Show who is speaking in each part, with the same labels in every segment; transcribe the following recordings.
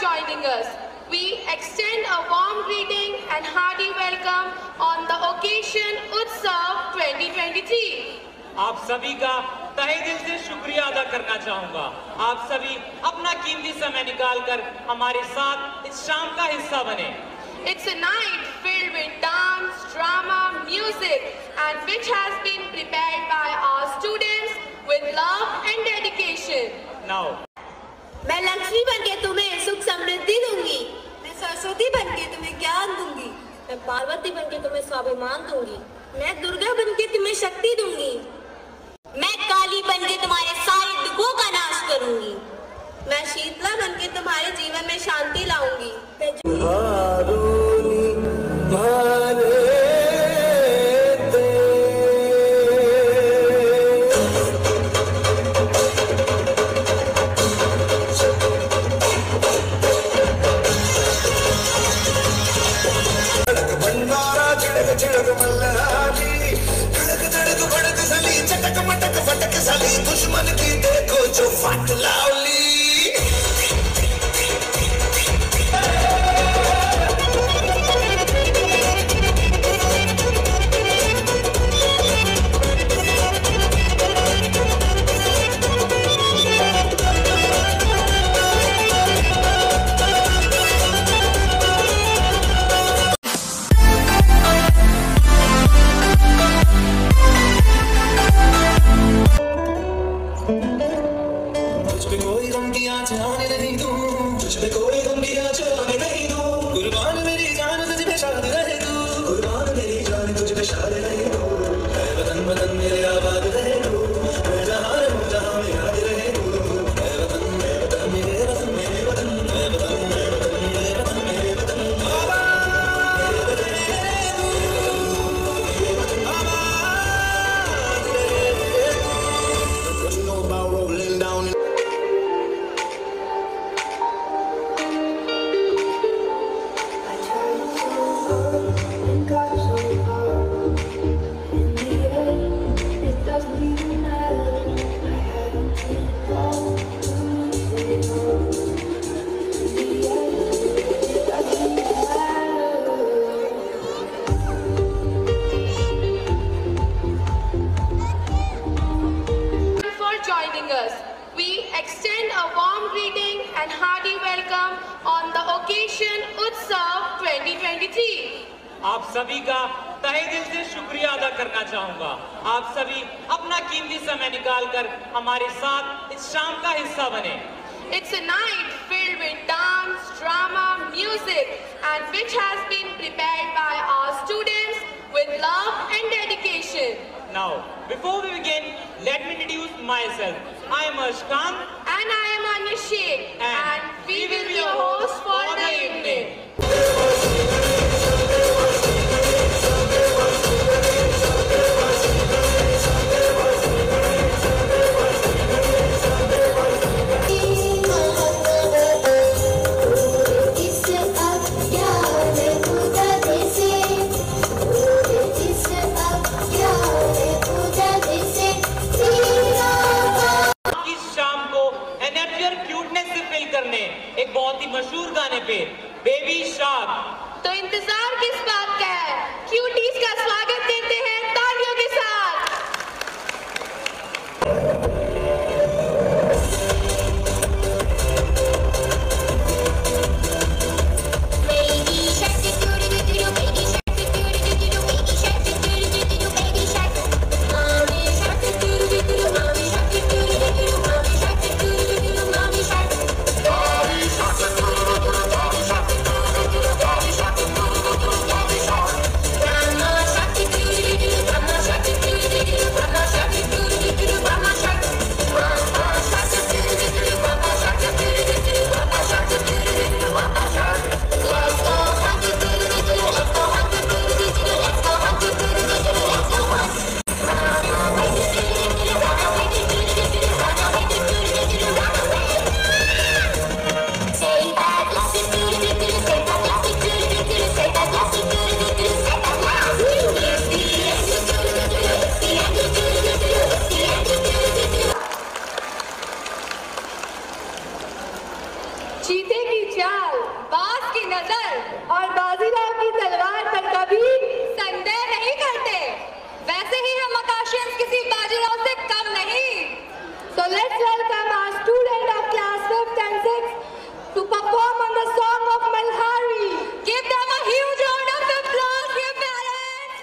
Speaker 1: joining us. We extend a warm greeting and hearty welcome on the occasion Utsav 2023.
Speaker 2: आप सभी का तहे दिल से शुक्रिया अदा करना चाहूंगा। आप सभी अपना कीमती समय निकालकर हमारे साथ इस शाम का हिस्सा बने।
Speaker 1: It's a night filled with dance, drama, music, and which has been prepared by our students with love and dedication.
Speaker 2: Now,
Speaker 3: मैं लक्ष्मी बनके तुम्हें सुख समृद्धि दूंगी। मैं सरस्वती बनके तुम्हें ज्ञान दूंगी। मैं पार्वती बनके तुम्हें स्वाभिमान दूंगी। मैं दुर्गा बनके तुम्हें शक्ति दूंगी। मैं काली बनके तुम्हारे सारे दुखों का नाश करूंगी। मैं शीतला बनके तुम्हारे जीवन में शांति लाऊंगी।
Speaker 4: दुश्मन की देखो जो फट लावली।
Speaker 1: We extend a warm greeting and hearty welcome on the occasion Utsav 2023.
Speaker 2: आप सभी का तहे दिल से शुक्रिया अदा करना चाहूंगा। आप सभी अपना कीमती समय निकालकर हमारे साथ इस शाम का हिस्सा बने।
Speaker 1: It's a night filled with dance, drama, music, and which has been prepared by our students with love and dedication.
Speaker 2: Now, before we begin, let me introduce myself. I am Ashkan.
Speaker 1: And I am Anya Sheikh. And we will be your hosts for the evening.
Speaker 2: एक बहुत ही मशहूर गाने पे baby shark.
Speaker 1: तो इंतजार किस बात का है? क्यूटीज का स्वागत देते हैं तालियों के साथ।
Speaker 4: Grandma Shark,
Speaker 3: चाल, बाज की नजर और बाजीराव की तलवार पर कभी संदेह नहीं करते। वैसे ही हम आकाशियंस किसी बाजीराव से कम नहीं। So let's welcome our student of class 5th and 6th to perform on the song of Malhari. Give them a huge round of applause, dear parents.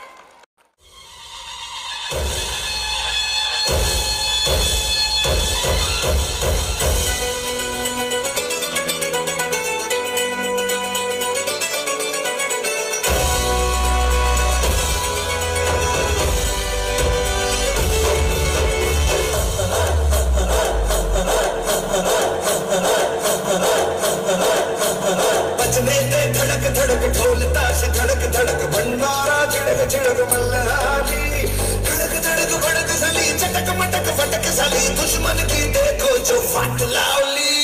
Speaker 4: बजने दे धड़क धड़क ढोल ताश धड़क धड़क भंडारा झड़क झड़क मल्हारी धड़क धड़क भड़क सली चटक मटक फटक सली दुश्मन की देखो जो फाट लावली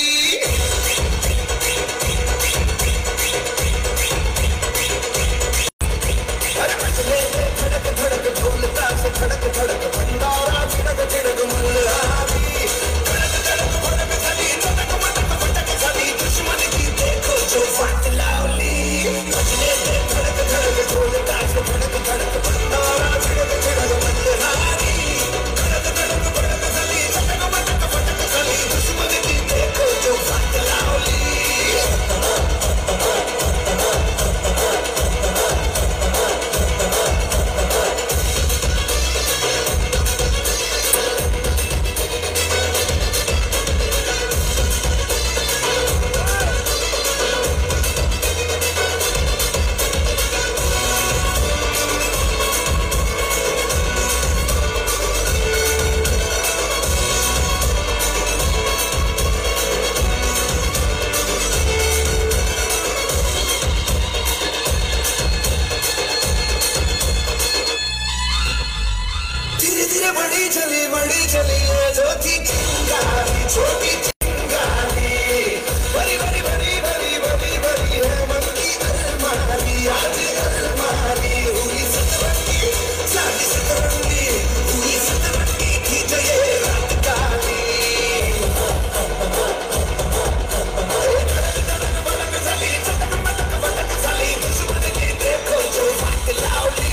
Speaker 4: अरे बजने दे धड़क धड़क ढोल ताश धड़क धड़क भंडारा झड़क झड़क मल्हारी धड़क धड़क भड़क सली चटक मटक फटक सली दुश्मन की देखो जो फाट लावली बजने दे धड़क धड़क ढोल ताश धड़क धड़क भंडारा झड़क झड़क मल्हारी धड़क धड़क भड़क सली चटक मटक फटक सली दुश्मन की देखो जो फाट लावली धीरे धीरे बड़ी चली है जो थी चिंगारी छोटी चिंगारी बड़ी बड़ी बड़ी बड़ी बड़ी बड़ी है मन की अलमारी आज अलमारी हुई सतरंगी शादी सतरंगी हुई सतरंगी की जो ये रात काली बड़क सली चटक मटक बटक सली दुश्मन की देखो जो फाट लावली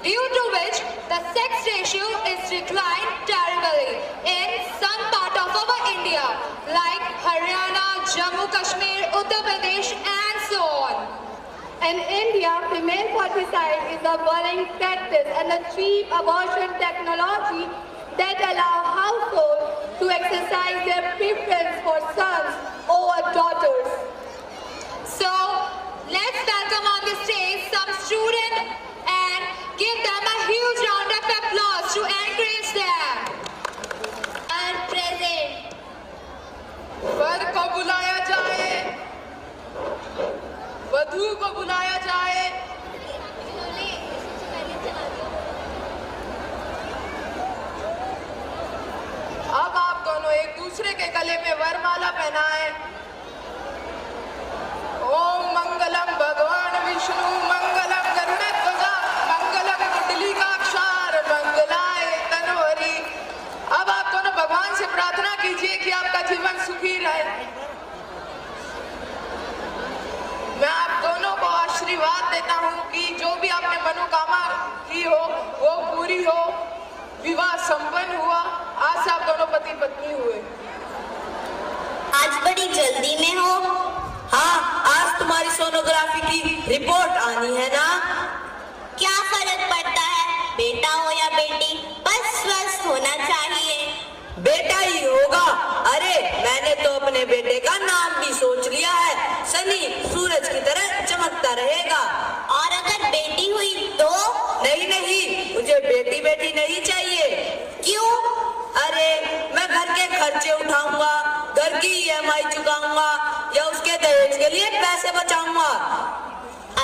Speaker 3: due to which the sex ratio is declined terribly in some part of our India, like Haryana, Jammu Kashmir, Uttar Pradesh, and so on.
Speaker 1: In India, female foeticide is a growing practice and a cheap abortion technology that allow households to exercise their preference for sons over daughters.
Speaker 3: So, let's welcome on the stage some students and give them a huge round of applause to encourage them. And present.
Speaker 1: वर को बुलाया जाए, वधू को बुलाया जाए। अब आप दोनों एक दूसरे के गले में वरमाला पहनाएं।
Speaker 5: देता हूँ कि जो भी आपने मनोकामना की हो वो पूरी हो, विवाह संपन्न हुआ, आज से आप दोनों पति पत्नी हुए।
Speaker 3: आज बड़ी जल्दी में हो।
Speaker 6: हाँ, आज तुम्हारी सोनोग्राफी की रिपोर्ट आनी है ना।
Speaker 3: क्या फर्क पड़ता है, बेटा हो या बेटी, बस स्वस्थ होना चाहिए।
Speaker 6: बेटा ही होगा। अरे मैंने तो अपने बेटे का नाम भी सोच लिया है, सनी सूरज की तरह चमकता रहेगा।
Speaker 3: और अगर बेटी हुई तो?
Speaker 6: नहीं, मुझे बेटी बेटी नहीं चाहिए।
Speaker 3: क्यों?
Speaker 6: अरे मैं घर के खर्चे उठाऊंगा, घर की EMI चुकाऊंगा या उसके दहेज के लिए पैसे बचाऊंगा।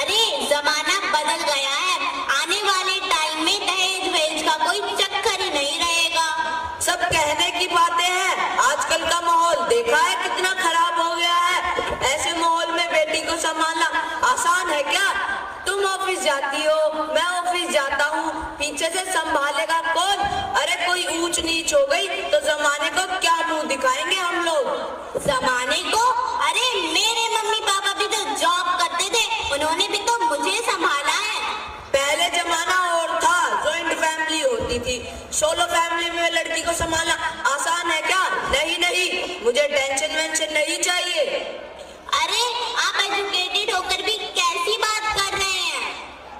Speaker 3: अरे जमाना बदल गया है, आने वाले टाइम में दहेज वहेज का कोई चक्कर ही नहीं रहेगा।
Speaker 6: सब कहने की बातें हैं, आजकल का माहौल देखा है कितना खराब हो गया है। ऐसे माहौल में बेटी को संभालना आसान है क्या? तुम ऑफिस जाती हो, मैं ऑफिस जाता हूँ, पीछे से संभालेगा कौन? अरे कोई ऊंच नीच हो गई तो जमाने को क्या मुंह दिखाएंगे हम लोग?
Speaker 3: जमाने को? अरे मेरे मम्मी पापा भी तो जॉब करते थे, उन्होंने भी तो मुझे संभाला है।
Speaker 6: पहले जमाना और था, जॉइंट फैमिली होती थी। सोलो फैमिली में लड़की को संभालना आसान है क्या? नहीं, मुझे टेंशन वेंशन नहीं चाहिए।
Speaker 3: अरे आप एजुकेटेड होकर भी कैसी बात कर रहे हैं?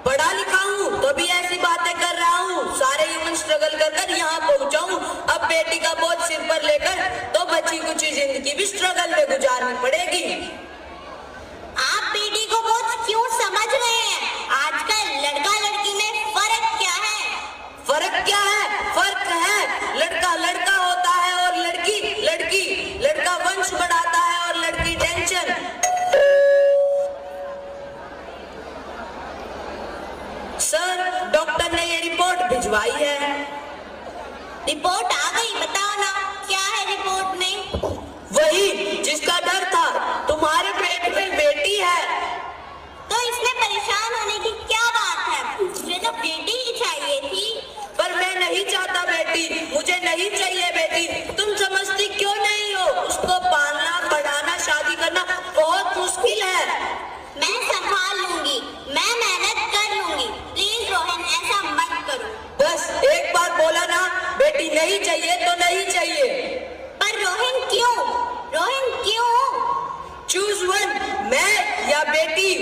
Speaker 6: पढ़ा लिखा हूँ तो भी ऐसी बातें कर रहा हूँ। सारे ह्यूमन स्ट्रगल कर यहाँ पहुँचा हूँ। अब बेटी का बोझ सिर पर लेकर तो बची कुछ जिंदगी भी स्ट्रगल में गुजारनी पड़ेगी।
Speaker 3: आप बेटी को बोझ क्यों समझ रहे हैं? आजकल लड़का लड़की में फर्क क्या है?
Speaker 6: फर्क क्या है? फर्क है, लड़का लड़का होता है और लड़की लड़की। लड़का वंश बढ़ाता है और लड़की टेंशन। सर, डॉक्टर ने ये रिपोर्ट भिजवाई है।
Speaker 3: रिपोर्ट आ गई, बताओ ना क्या है रिपोर्ट में?
Speaker 6: वही जिसका डर था, तुम्हारे पेट में बेटी है।
Speaker 3: तो इसमें परेशान होने की क्या बात है? मुझे तो बेटी ही चाहिए थी।
Speaker 6: पर मैं नहीं चाहता बेटी, मुझे नहीं चाहिए बेटी। तुम समझती क्यों नहीं हो? उसको पालना, पढ़ाना, शादी करना बहुत मुश्किल है।
Speaker 3: मैं संभाल लूंगी, मैं मेहनत कर लूंगी। प्लीज रोहन, ऐसा मत करो।
Speaker 6: बस एक बार बोला ना, बेटी नहीं चाहिए तो नहीं चाहिए।
Speaker 3: पर रोहन क्यों? रोहन क्यों?
Speaker 6: चूज वन, मैं या बेटी।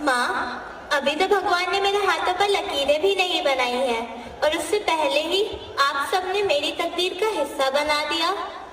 Speaker 3: माँ, अभी तो भगवान ने मेरे हाथों पर लकीरें भी नहीं बनाई हैं और उससे पहले ही आप सबने मेरी तकदीर का हिस्सा बना दिया।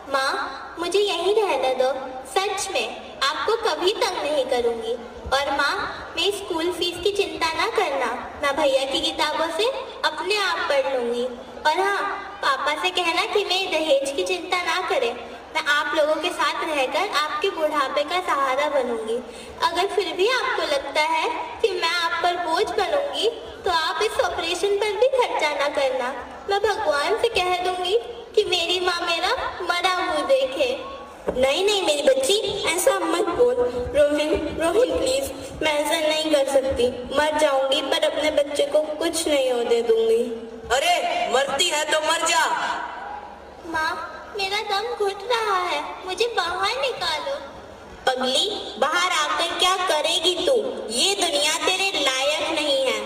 Speaker 3: माँ, मुझे यहीं रहने दो। सच में आपको कभी तंग नहीं करूँगी। और माँ, मेरी स्कूल फीस की चिंता ना करना, मैं भैया की किताबों से अपने आप पढ़ लूँगी। और हाँ, पापा से कहना कि मेरी दहेज की चिंता ना करें। मैं आप लोगों के साथ रहकर आपके बुढ़ापे का सहारा बनूंगी। अगर फिर भी आपको लगता है कि मैं आप पर बोझ बनूंगी, तो आप इस ऑपरेशन पर भी खर्चा ना करना। मैं भगवान से कह दूंगी कि मेरी माँ मेरा मरा मुँह देखे।
Speaker 7: नहीं नहीं मेरी बच्ची, ऐसा मत बोल। रोहिन प्लीज, मैं ऐसा नहीं कर सकती। मर जाऊंगी पर अपने बच्चे को कुछ नहीं होने दूंगी।
Speaker 6: अरे मरती है तो मर जा।
Speaker 3: माँ, मेरा दम घुट रहा है, मुझे बाहर निकालो।
Speaker 7: पगली, बाहर आकर क्या करेगी तू? ये दुनिया तेरे लायक नहीं है।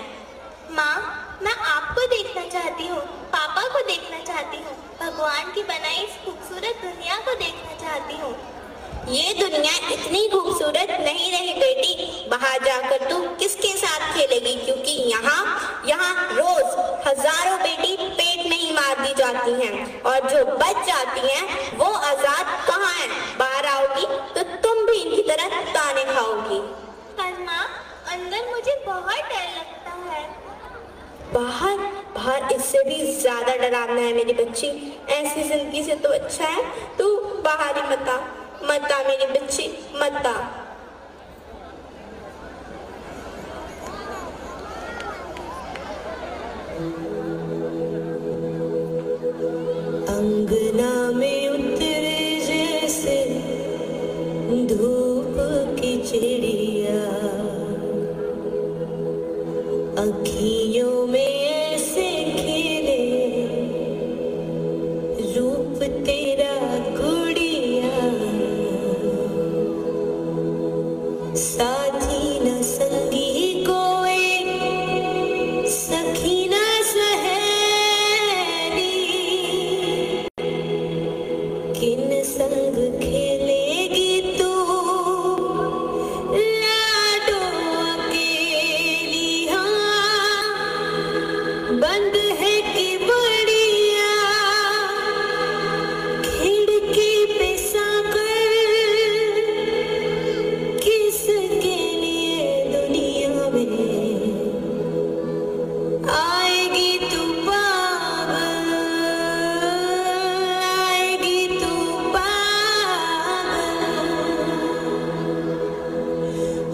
Speaker 3: माँ, मैं आपको देखना चाहती हूँ, पापा को देखना चाहती हूँ, भगवान की बनाई इस खूबसूरत दुनिया को देखना चाहती हूँ।
Speaker 7: ये दुनिया इतनी खूबसूरत नहीं रही बेटी। बाहर जाकर तू किसके साथ खेलेगी? क्योंकि यहाँ रोज हजारों बेटी पेट में ही मार दी जाती हैं, और जो बच जाती हैं वो आजाद कहाँ हैं? बाहर आओगी तो तुम भी इनकी तरह ताने खाओगी।
Speaker 3: पर माँ, अंदर मुझे बहुत डर लगता है।
Speaker 7: बाहर इससे भी ज्यादा डरावना है मेरी बच्ची। ऐसी जिंदगी से तो अच्छा है तू बाहर ही मत आ मेरी बच्ची, मत आ।
Speaker 8: अंगना में उतरे जैसे धूप की चिड़िया, अखियों में ऐसे खिले रूप तेरा गुड़िया, साथी न संगी कोई, सखी न सहेली, किन संग खेलेगी तू लाडो अकेली। हाँ, बंद है कि बढ़िया खिड़की पे साकर, किसके लिए दुनिया में आएगी तू पागल, आएगी तू पागल।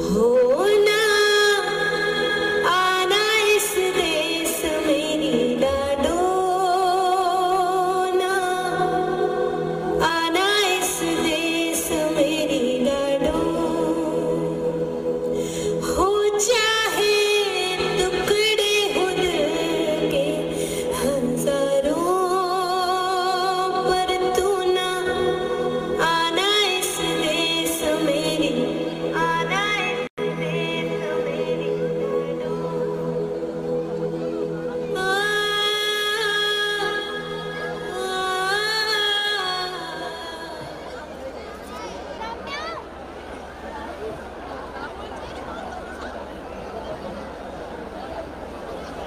Speaker 8: होना आना इस देश मेरी लाडो, ना आना इस देश मेरी लाडो। हो चाहे टुकड़े हो दिल के हजारों, पर तू ना आना इस देश मेरी, आना इस देश मेरी लाडो।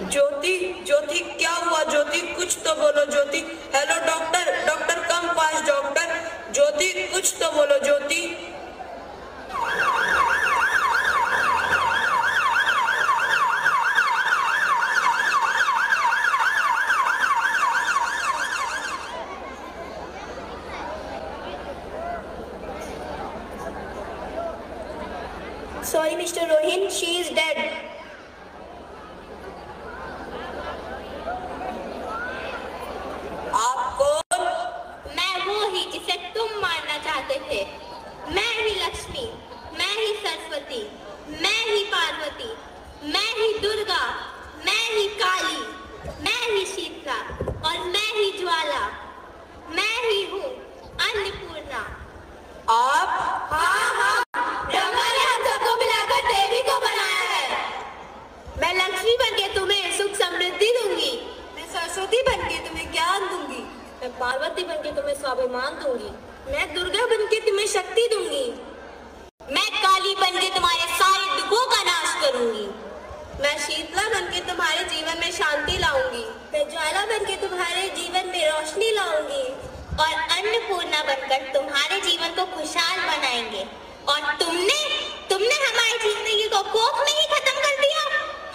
Speaker 6: ज्योति क्या हुआ? ज्योति कुछ तो बोलो ज्योति। हेलो डॉक्टर कम पास डॉक्टर। ज्योति कुछ तो बोलो ज्योति।
Speaker 7: Sorry Mr. Rohin, she is dead.
Speaker 6: आप कौन?
Speaker 3: मैं वो ही जिसे तुम मारना चाहते थे। मैं ही लक्ष्मी, मैं ही सरस्वती, मैं ही पार्वती, मैं ही दुर्गा, मैं ही काली, मैं ही शीतला और मैं ही ज्वाला। मैं ही हूँ अन्नपूर्णा।
Speaker 6: आप?
Speaker 3: हाँ, ब्रह्मा ने हम सबको मिलाकर देवी को बनाया है।
Speaker 7: मैं लक्ष्मी बनके तुम्हें सुख समृद्धि दूंगी।
Speaker 3: मैं सरस्वती बनके तुम्हें ज्ञान दूंगी।
Speaker 7: मैं पार्वती बनके तुम्हें स्वाभिमान दूंगी। मैं दुर्गा बनके तुम्हें शक्ति दूंगी।
Speaker 3: मैं काली बनके तुम्हारे सारे दुखों का नाश करूंगी।
Speaker 7: मैं शीतला बनके तुम्हारे जीवन में शांति लाऊंगी।
Speaker 3: मैं ज्वाला बनके तुम्हारे जीवन में रोशनी लाऊंगी।
Speaker 7: और अन्नपूर्णा बनकर तुम्हारे जीवन को खुशहाल बनाएंगे। और तुमने हमारी जिंदगी को कोख में ही खत्म कर दिया।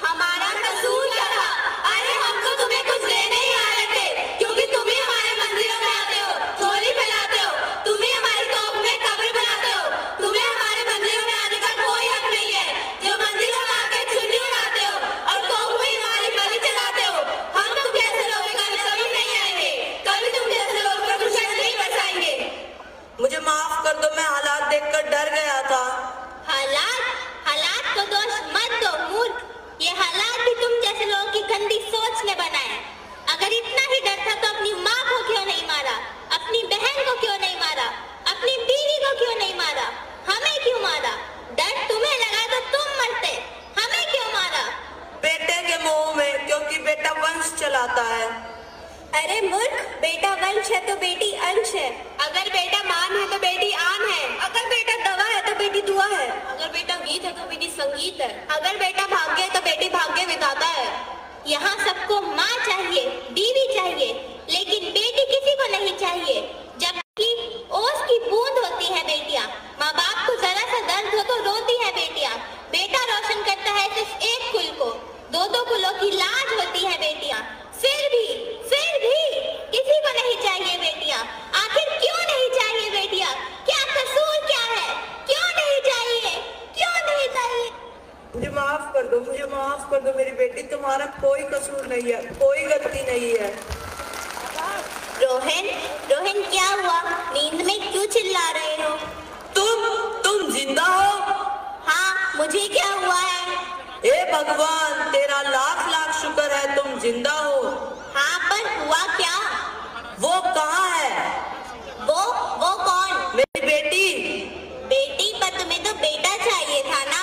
Speaker 7: हमारा कसूर क्या था? अरे हम तो तुम्हें कुछ देने ही आ रहे थे, क्योंकि तुम ही हमारे मंदिरों में आते हो, झोली फैलाते हो, तुम ही हमारी तोप में कब्र बनाते हो। तुम्हें हमारे मंदिरों में आने का कोई हक नहीं है, जो मंदिरों में आके चुन्नी उड़ाते हो और तोप में हमारी बलि चढ़ाते हो। हम तुम जैसे लोगों का कभी नहीं आएंगे, कभी तुम जैसे लोगों का कुछ नहीं बचाएंगे।
Speaker 6: मुझे माफ कर दो, मैं हालात देखकर डर गया था।
Speaker 7: हालात को दोष मत दो मूर्ख। ये हालात भी तुम जैसे लोगों की गंदी सोच ने बनाए। अगर इतना ही डर था तो अपनी माँ को क्यों नहीं मारा? अपनी बहन को क्यों नहीं मारा? अपनी बीवी को क्यों नहीं मारा? हमें क्यों मारा? डर तुम्हें लगा तो तुम मरते, हमें क्यों मारा?
Speaker 6: बेटे के मोह में, क्योंकि बेटा वंश चलाता है।
Speaker 3: अरे मूर्ख, बेटा वंश है तो बेटी अंश है।
Speaker 7: अगर बेटा मान है तो बेटी आन है।
Speaker 3: अगर बेटा दवा है तो बेटी दुआ है।
Speaker 7: अगर बेटा गीत है तो बेटी संगीत है। अगर बेटा भाग्य है तो बेटी भाग्य विधाता है। यहाँ सबको माँ चाहिए, बीवी चाहिए, लेकिन बेटी किसी को नहीं चाहिए। जबकि ओस की बूंद होती है बेटियाँ। माँ बाप को जरा सा दर्द हो तो रोती है बेटियाँ। बेटा रोशन करता है सिर्फ एक कुल को, दो कुलों की लाज होती है बेटियाँ। फिर भी किसी को नहीं चाहिए बेटियाँ। आखिर क्यों नहीं चाहिए बेटियाँ? क्या कसूर क्या है? क्यों नहीं चाहिए? क्यों नहीं चाहिए?
Speaker 6: मुझे माफ कर दो, मुझे माफ कर दो मेरी बेटी, तुम्हारा कोई कसूर नहीं है, कोई गलती नहीं है।
Speaker 7: रोहन क्या हुआ? नींद में क्यों चिल्ला रहे हो?
Speaker 6: तुम जिंदा हो?
Speaker 7: हाँ, मुझे क्या हुआ है?
Speaker 6: हे भगवान, तेरा लाख लाख शुक्र है तुम जिंदा हो।
Speaker 7: हाँ, पर हुआ क्या?
Speaker 6: वो कहाँ है?
Speaker 7: वो कौन?
Speaker 6: मेरी बेटी।
Speaker 7: बेटी? पर तुम्हें तो बेटा चाहिए था ना?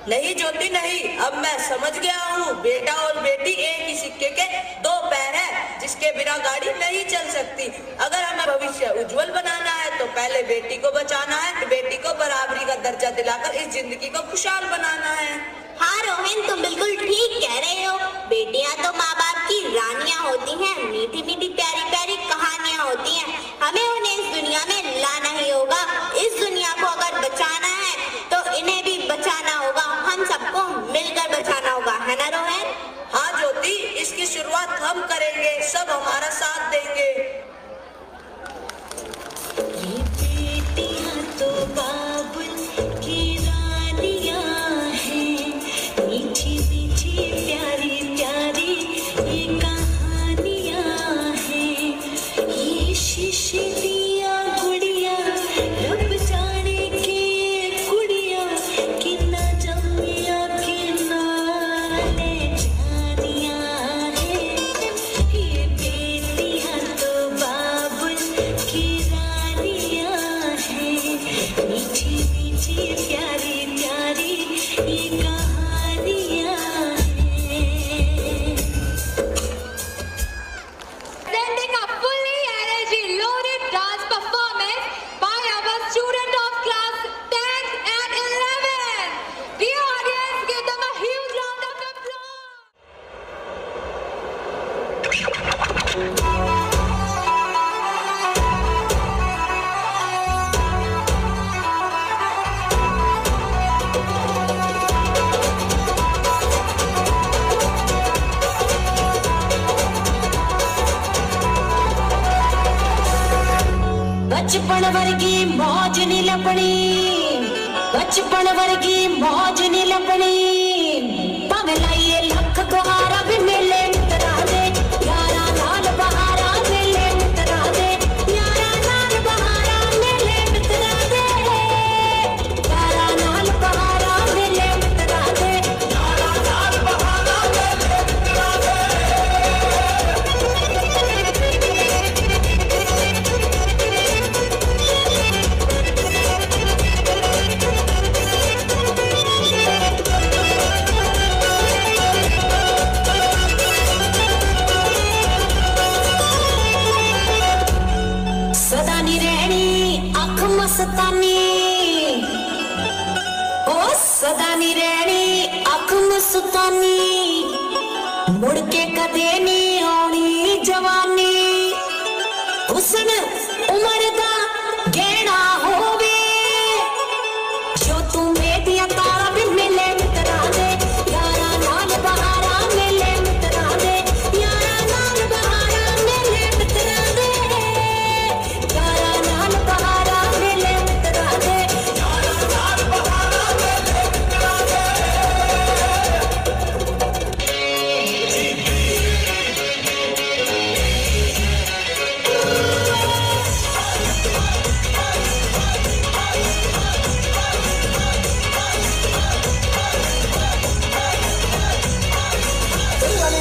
Speaker 6: नहीं ज्योति नहीं, अब मैं समझ गया हूँ। बेटा और बेटी एक ही सिक्के के दो पैर है, जिसके बिना गाड़ी नहीं चल सकती। अगर हमें भविष्य उज्जवल बनाना है तो पहले बेटी को बचाना है, बेटी को बराबरी का दर्जा दिलाकर इस जिंदगी को खुशहाल बनाना है।
Speaker 7: हाँ रोहन, तुम बिल्कुल ठीक कह रहे हो। बेटियां तो माँ बाप की रानियां होती हैं, मीठी मीठी प्यारी प्यारी कहानियां होती हैं। हमें उन्हें इस दुनिया में लाना ही होगा। इस दुनिया को अगर बचाना है तो इन्हें भी बचाना होगा। हम सबको मिलकर बचाना होगा, है ना रोहन?
Speaker 6: हाँ ज्योति, इसकी शुरुआत हम करेंगे, सब हमारा साथ देंगे।
Speaker 8: ये बेटियां तो बाबुल की रानियां हैं, मीठी मीठी प्यारी प्यारी ये कहानियां हैं। ये शीशे दिया गुड़िया, रब जाने के गुड़िया, कि ना जमिया कि ना ले जानियां हैं। ये बेटियां तो बाबुल की रानियां हैं, मीठी मीठी प्यारी प्यारी ये कहानियां हैं।
Speaker 1: Presenting a fully energy loaded dance performance by our student of class 10th and 11th. Dear audience, give them a huge round of applause.
Speaker 8: बचपन वर्गी मौज नी लपनी, बचपन वर्गी मौज नी लपनी, भावे लाइए लख गुहारा भी मिले मित्रा दे, यारा नाल बहारा मिले मित्रा दे, यारा नाल बहारा मिले मित्रा दे, यारा नाल बहारा मिले मित्रा दे, यारा नाल बहारा मिले मित्रा दे। सदा नी रहनी अख मस्तानी, ओ सदा नी रहनी अख मस्तानी, मुड़ के कदे नी आनी जवानी, हुसन उम्र दा गहना होवे जो तू बेटियां तारा भी मिले मित्रा दे यारा नाल बहारा मिले मित्रा दे यारा नाल बहारा मिले मित्रा दे यारा नाल बहारा मिले मित्रा दे यारा नाल बहारा मिले मित्रा दे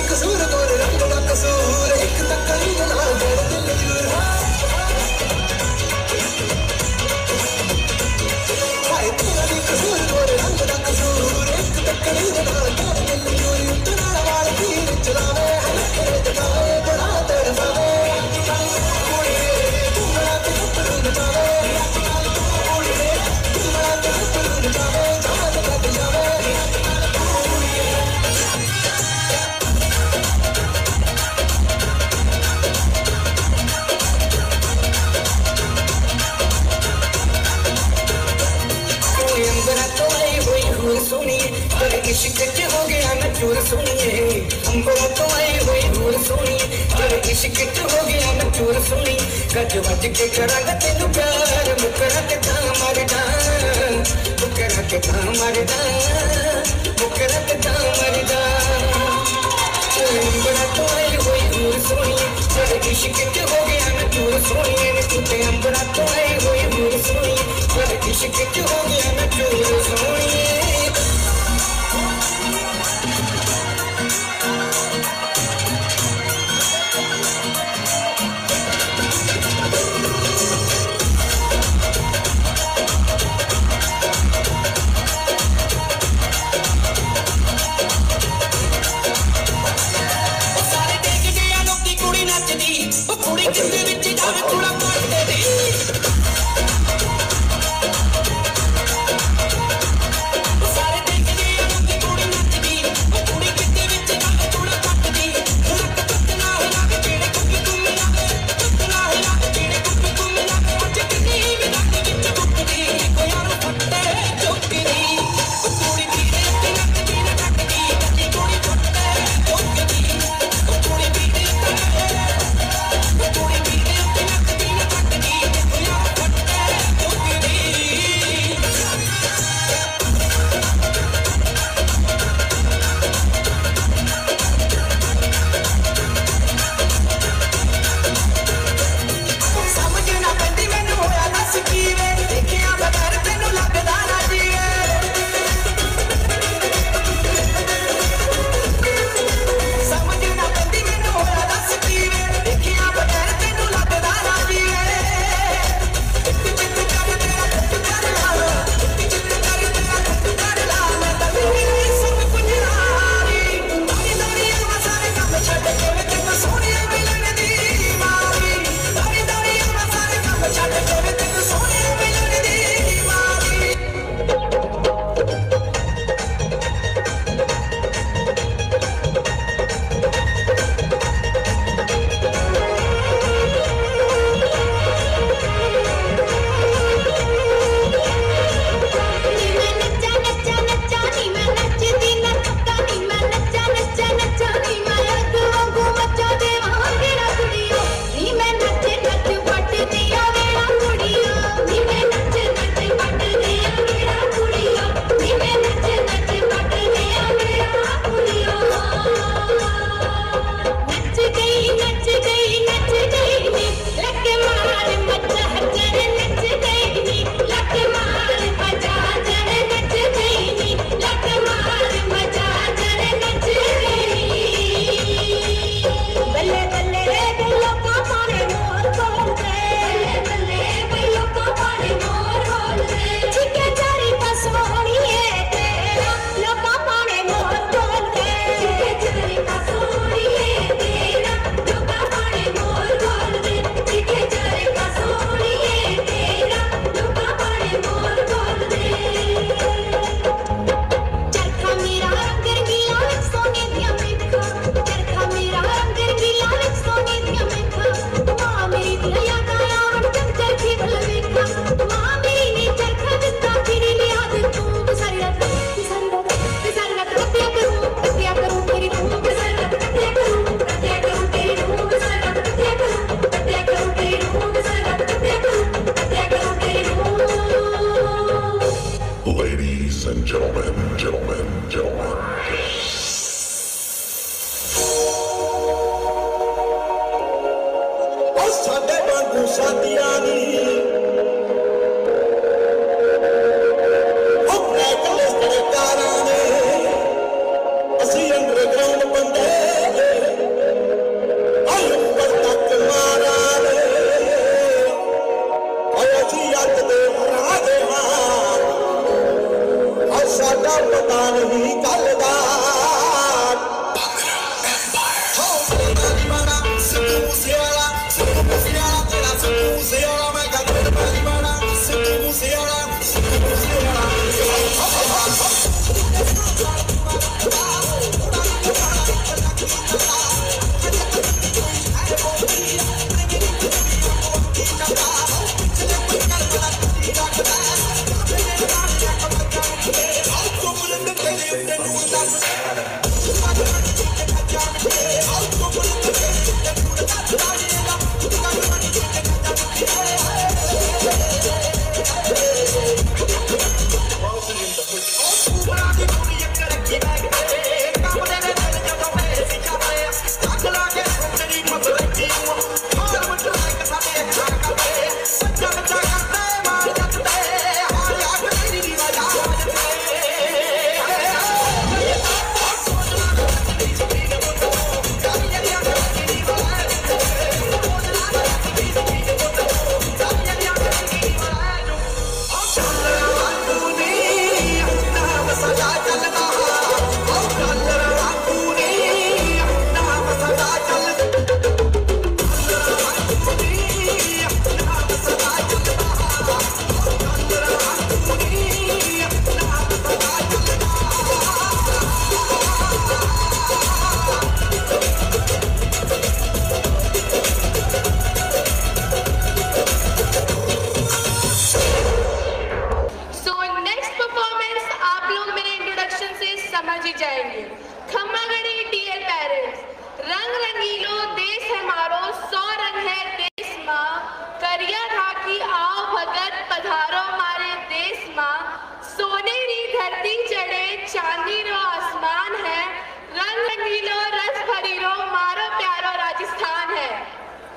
Speaker 4: कसूर तोरे रंग दा कसूर एक तकड़ी ना गड़ दिल चूर हाय तेरा भी कसूर तोरे रंग दा कसूर एक तकड़ी ना गड़ दिल चूर उतरा वाल तीर चलावे हल्के जगावे बड़ा तड़पावे कुड़ी तुम्हारा ते परूर जावे कुड़ी तुम्हारा ते परूर जावे जान कट जावे सुनिए तेरे इश्क के हो गया मैं चूर सुनिए हमको तो आई हुई दूर सुनिए तेरे इश्क के हो गया मैं चूर सुनिए गज वज के करांगा तेनू प्यार मुकरा के था मरदा मुकरा के था मरदा मुकरा के था मरदा बड़ा तो आई हुई दूर सुनिए तेरे इश्क के हो गया मैं चूर सुनिए टूटे बड़ा तो आई हुई दूर सुनिए तेरे इश्क के हो गया मैं चूर सुनिए कुड़ी जिंदे विच जावे थोड़ा पाट दे दी आजादियां दी हुक्मे कले सरकारां ने असी अंडरग्राउंड बंदे हर ऊपर तक मारा ने और असी अज दे राजे हां और साडा पता नहीं कल दा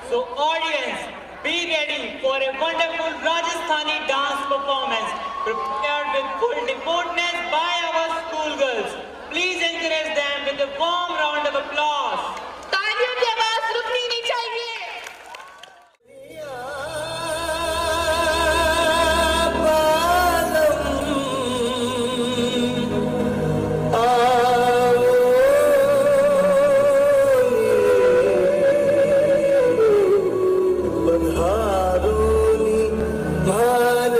Speaker 2: So audience, be ready for a wonderful Rajasthani dance performance prepared with full devoutness by our schoolgirls. Please encourage them with a warm round of applause.
Speaker 1: तालियों की आवाज रुकनी नहीं चाहिए।
Speaker 4: भारोनी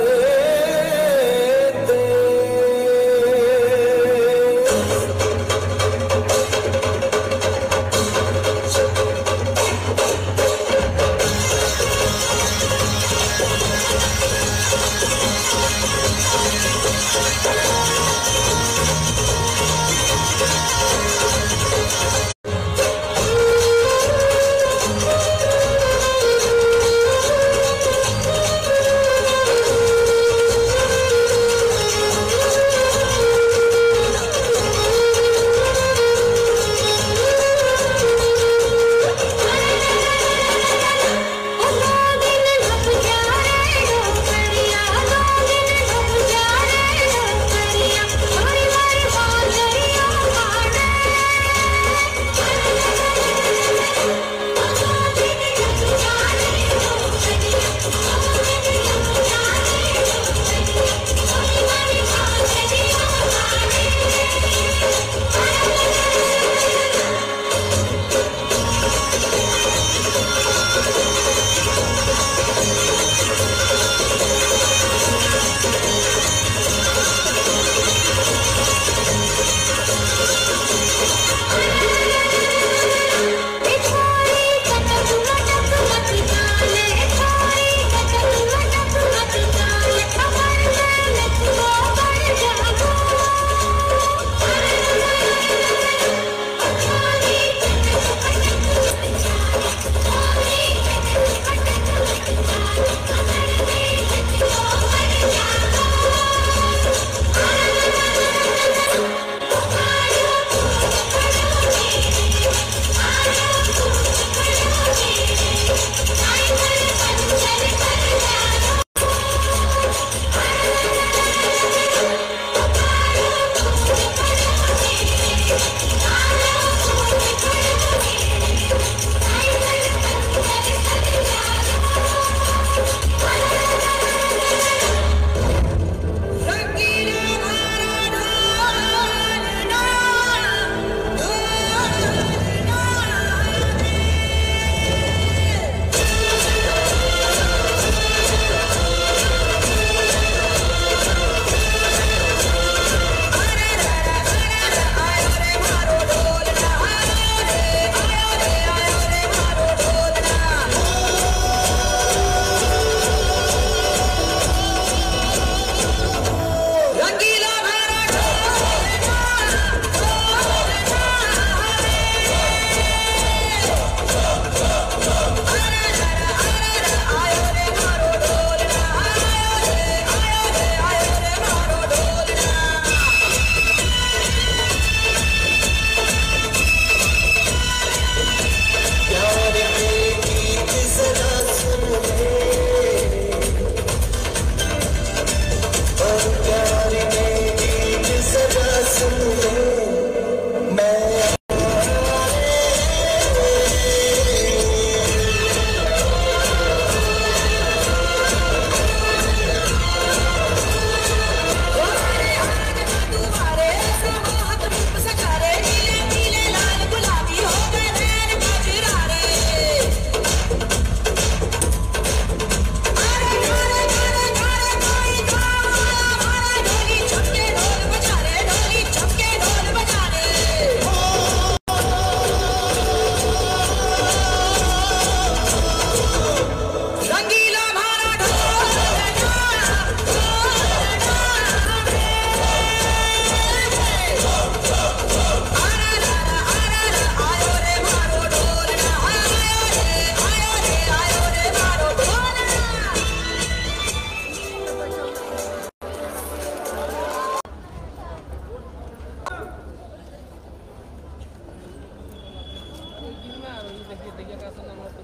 Speaker 9: देखिए कैसा नंबर तो